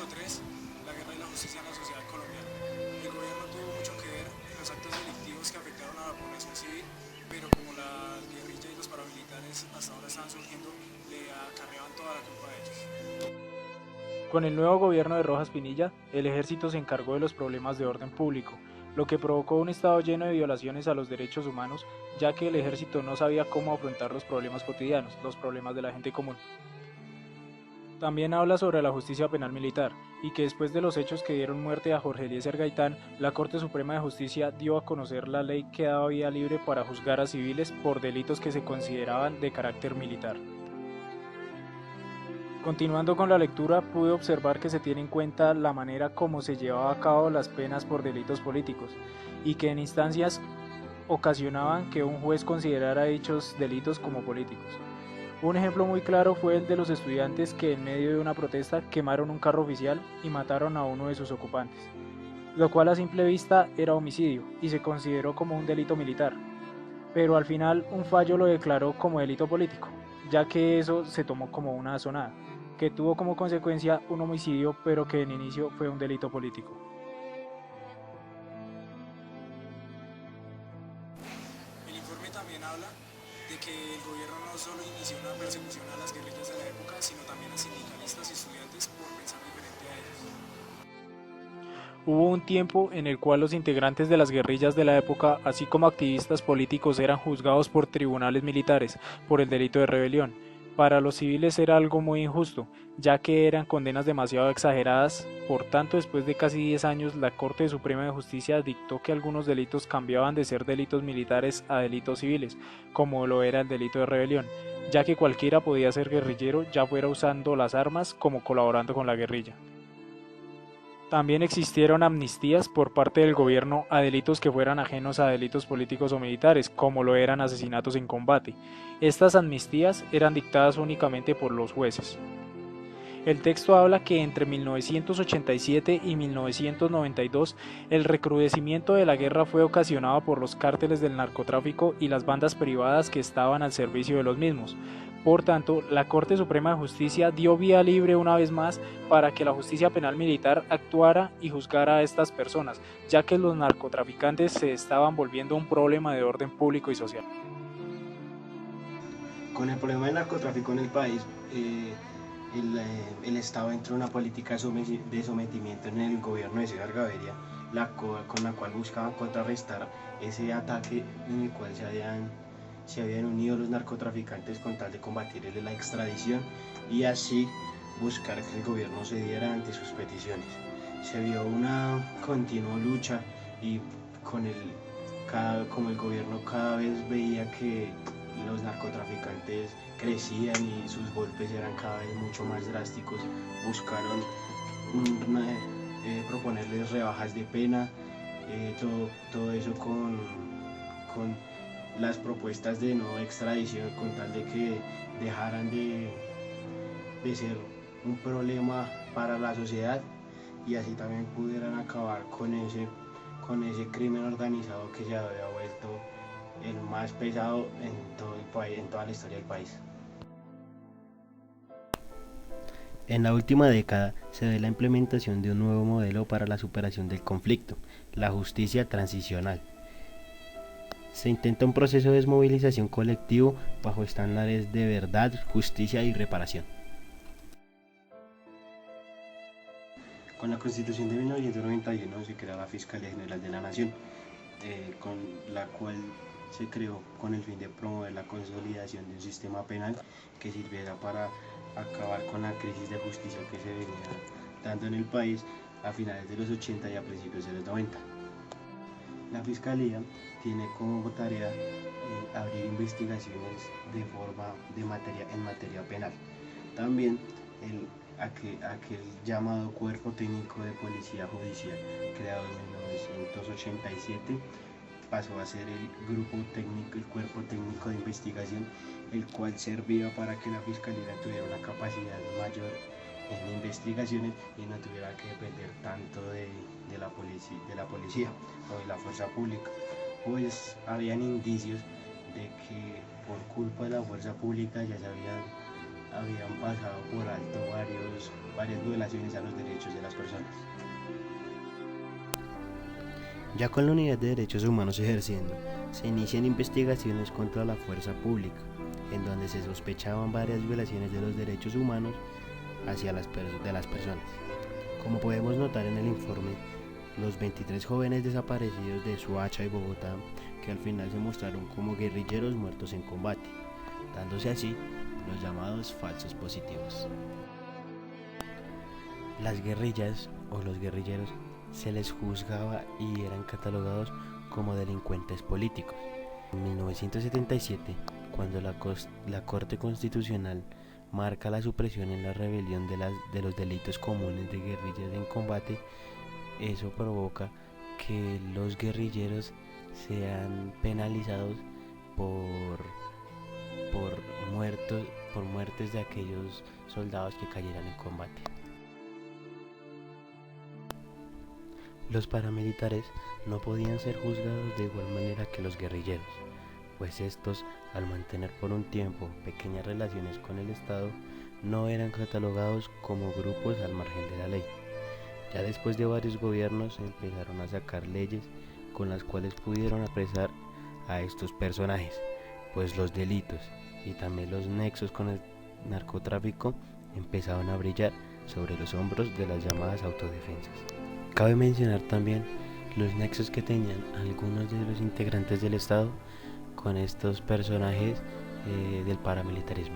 3, la guerra y la justicia en la sociedad colombiana. El gobierno tuvo mucho que ver en los actos delictivos que afectaron a la población civil, pero como la guerrilla y los paramilitares hasta ahora estaban surgiendo, le acarreaban toda la culpa a ellos. Con el nuevo gobierno de Rojas Pinilla, el ejército se encargó de los problemas de orden público, lo que provocó un estado lleno de violaciones a los derechos humanos, ya que el ejército no sabía cómo afrontar los problemas cotidianos, los problemas de la gente común. También habla sobre la justicia penal militar, y que después de los hechos que dieron muerte a Jorge Eliezer Gaitán, la Corte Suprema de Justicia dio a conocer la ley que daba vía libre para juzgar a civiles por delitos que se consideraban de carácter militar. Continuando con la lectura, pude observar que se tiene en cuenta la manera como se llevaba a cabo las penas por delitos políticos, y que en instancias ocasionaban que un juez considerara dichos delitos como políticos. Un ejemplo muy claro fue el de los estudiantes que en medio de una protesta quemaron un carro oficial y mataron a uno de sus ocupantes, lo cual a simple vista era homicidio y se consideró como un delito militar, pero al final un fallo lo declaró como delito político, ya que eso se tomó como una azonada, que tuvo como consecuencia un homicidio pero que en inicio fue un delito político. El informe también habla de que el gobierno no solo inició una persecución a las guerrillas de la época, sino también a sindicalistas y estudiantes por pensar diferente a ellos. Hubo un tiempo en el cual los integrantes de las guerrillas de la época, así como activistas políticos, eran juzgados por tribunales militares por el delito de rebelión. Para los civiles era algo muy injusto, ya que eran condenas demasiado exageradas. Por tanto, después de casi 10 años, la Corte Suprema de Justicia dictó que algunos delitos cambiaban de ser delitos militares a delitos civiles, como lo era el delito de rebelión, ya que cualquiera podía ser guerrillero, ya fuera usando las armas como colaborando con la guerrilla. También existieron amnistías por parte del gobierno a delitos que fueran ajenos a delitos políticos o militares, como lo eran asesinatos en combate. Estas amnistías eran dictadas únicamente por los jueces. El texto habla que entre 1987 y 1992 el recrudecimiento de la guerra fue ocasionado por los cárteles del narcotráfico y las bandas privadas que estaban al servicio de los mismos. Por tanto, la Corte Suprema de Justicia dio vía libre una vez más para que la justicia penal militar actuara y juzgara a estas personas, ya que los narcotraficantes se estaban volviendo un problema de orden público y social. Con el problema del narcotráfico en el país, el Estado entró en una política de sometimiento en el gobierno de César Gaviria, con la cual buscaban contrarrestar ese ataque en el cual se habían unido los narcotraficantes con tal de combatir la extradición y así buscar que el gobierno cediera ante sus peticiones. Se vio una continua lucha y como el gobierno cada vez veía que los narcotraficantes crecían y sus golpes eran cada vez mucho más drásticos, buscaron proponerles rebajas de pena, todo eso con las propuestas de no extradición con tal de que dejaran de ser un problema para la sociedad y así también pudieran acabar con ese crimen organizado que se había vuelto el más pesado en todo el país, en toda la historia del país. En la última década se ve la implementación de un nuevo modelo para la superación del conflicto, la justicia transicional. Se intenta un proceso de desmovilización colectivo bajo estándares de verdad, justicia y reparación. Con la Constitución de 1991 se crea la Fiscalía General de la Nación, con la cual se creó con el fin de promover la consolidación de un sistema penal que sirviera para acabar con la crisis de justicia que se venía dando en el país a finales de los 80 y a principios de los 90. La Fiscalía tiene como tarea abrir investigaciones en materia penal. También aquel llamado Cuerpo Técnico de Policía Judicial, creado en 1987, pasó a ser el Cuerpo Técnico de Investigación, el cual servía para que la Fiscalía tuviera una capacidad mayor en investigaciones y no tuviera que depender tanto de la policía o de la fuerza pública, pues habían indicios de que por culpa de la fuerza pública ya habían pasado por alto varios varias violaciones a los derechos de las personas. Ya con la Unidad de Derechos Humanos ejerciendo, se inician investigaciones contra la fuerza pública, en donde se sospechaban varias violaciones de los derechos humanos hacia las personas. Como podemos notar en el informe, los 23 jóvenes desaparecidos de Soacha y Bogotá, que al final se mostraron como guerrilleros muertos en combate, dándose así los llamados falsos positivos. Las guerrillas o los guerrilleros se les juzgaba y eran catalogados como delincuentes políticos. En 1977, cuando la Corte Constitucional marca la supresión en la rebelión de los delitos comunes de guerrillas en combate, eso provoca que los guerrilleros sean penalizados por muertes de aquellos soldados que cayeran en combate. Los paramilitares no podían ser juzgados de igual manera que los guerrilleros, pues estos, al mantener por un tiempo pequeñas relaciones con el Estado, no eran catalogados como grupos al margen de la ley. Ya después de varios gobiernos empezaron a sacar leyes con las cuales pudieron apresar a estos personajes, pues los delitos y también los nexos con el narcotráfico empezaban a brillar sobre los hombros de las llamadas autodefensas. Cabe mencionar también los nexos que tenían algunos de los integrantes del Estado con estos personajes del paramilitarismo.